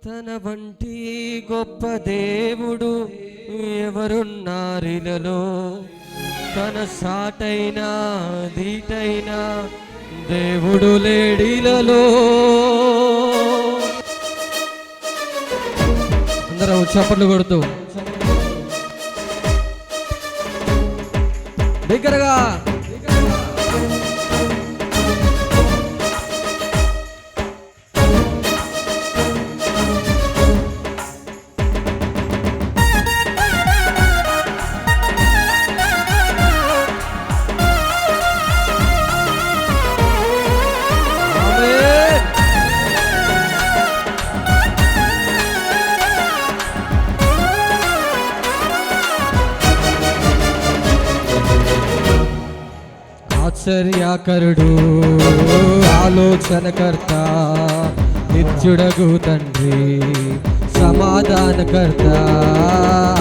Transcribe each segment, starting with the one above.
తన వంటి గొప్ప దేవుడు ఎవరున్నారిలలో, తన సాటైనా దీటైనా దేవుడు లేడిలలో. అందరం చప్పట్లు కొడుతూ దగ్గరగా ఆశ్చర్యకరుడు, ఆలోచనకర్త, నిత్యుడగు తండ్రి, సమాధానకర్త.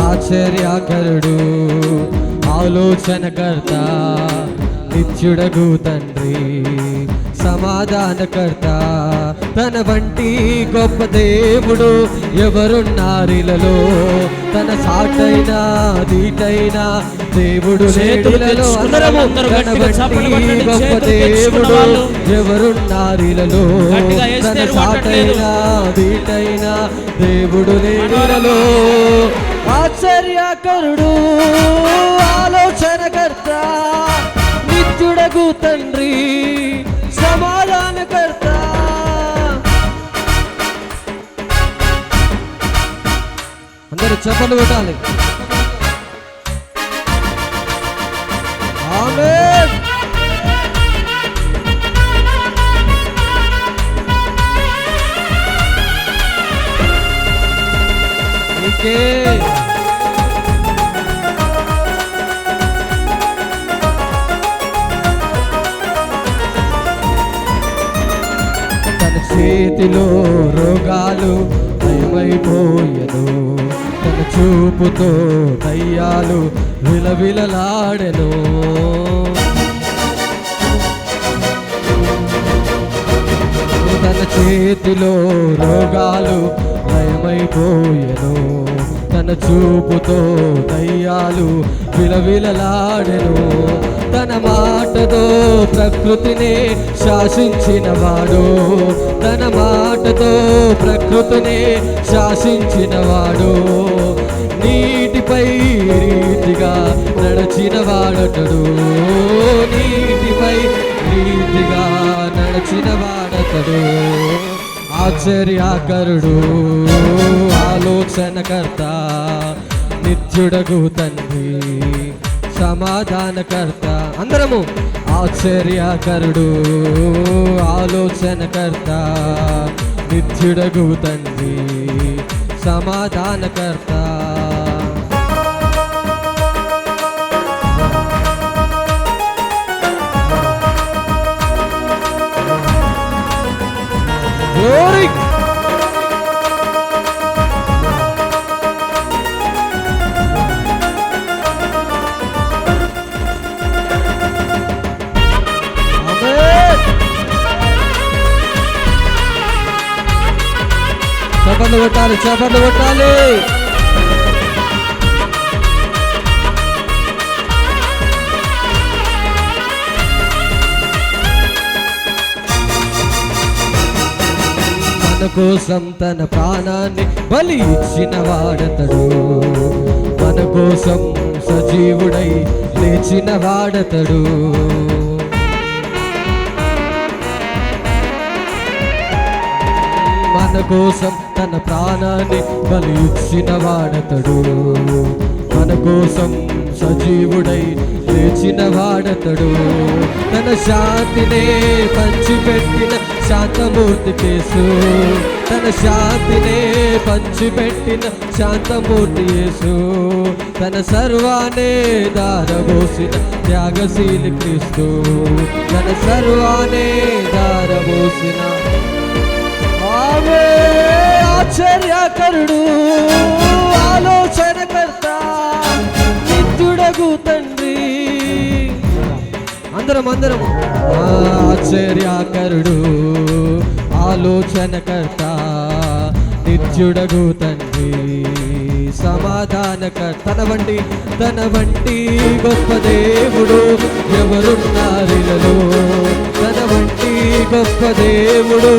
ఆశ్చర్యకరుడు, ఆలోచనకర్త, నిత్యుడగు తండ్రి, సమాధానకర్త. తన వంటి గొప్ప దేవుడు ఎవరున్నారిలలో, తన సాటైనా దీటైనా దేవుడు లేడిలలో. తన వంటి గొప్ప దేవుడు ఎవరున్నారిలలో, తన సాటైనా దీటైనా దేవుడు లేడిలలో. ఆశ్చర్యకరుడు, ఆలోచనకర్త, నిత్యుడగు తండ్రి, సమాధానకర్త. అందరూ చప్పట్లు కొట్టాలి. ఆమేన్. నీకే చేతిలో రోగాలు భయమైపోయెను, తన చూపుతో దయ్యాలు విలవిలలాడెను. తన చేతిలో రోగాలు భయమైపోయెను, తన చూపుతో దయ్యాలు విలవిలలాడెను. తన మాటతో ప్రకృతిని శాసించినవాడు, తన మాటతో ప్రకృతిని శాసించినవాడు. నీటిపై రీతిగా నడచిన వాడతడు, నీటిపై రీతిగా నడచిన వాడతడు. ఆశ్చర్యకరుడు, ఆలోచనకర్త, నిత్యుడగు తండ్రి, సమాధానకర్త. అందరము ఆశ్చర్యకరుడు, ఆలోచనకర్త, నిత్యుడగు తండ్రి, సమాధానకర్త. Glory. చప్పట్లు కొట్టాలి, చప్పట్లు కొట్టాలి. మన కోసం తన ప్రాణాన్ని బలి ఇచ్చిన వాడతడు, మన కోసం సజీవుడై లేచిన వాడతడు. మన కోసం తన ప్రాణాన్ని బలి ఇచ్చిన వాడతడు, మన కోసం సజీవుడై లేచిన వాడతడు. తన శాంతినే పంచిపెట్టిన శాంతమూర్తి యేసు, తన శాంతినే పంచిపెట్టిన శాంతమూర్తి యేసు. తన సర్వానే దారబోసిన త్యాగశీలి క్రీస్తు, తన సర్వానే దారబోసిన. ఆశ్చర్యకరుడు, ఆలోచనకర్త, నిత్యుడగు తండ్రి. అందరం ఆశ్చర్యకరుడు, ఆలోచనకర్త, నిత్యుడగు తండ్రి సమాధానక తన వంటి గొప్ప దేవుడు ఎవరున్నారిలలో, తన వంటి గొప్ప దేవుడు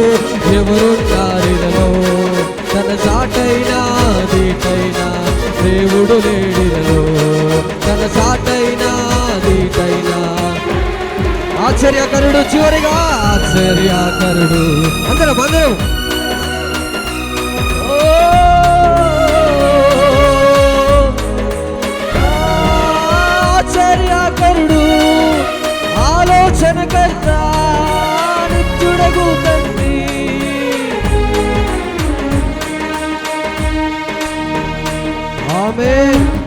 ఎవరున్నారిలలో, తన సాటైనా దీటైనా దేవుడు లేడిలలో, తన సాటైనా దీటైనా. ఆశ్చర్యకరుడు, చివరిగా ఆశ్చర్యకరుడు. అందరం ఆశ్చర్యకరుడు, ఆలోచనకర్త, నిత్యుడగు తండ్రి. ఆమేన్.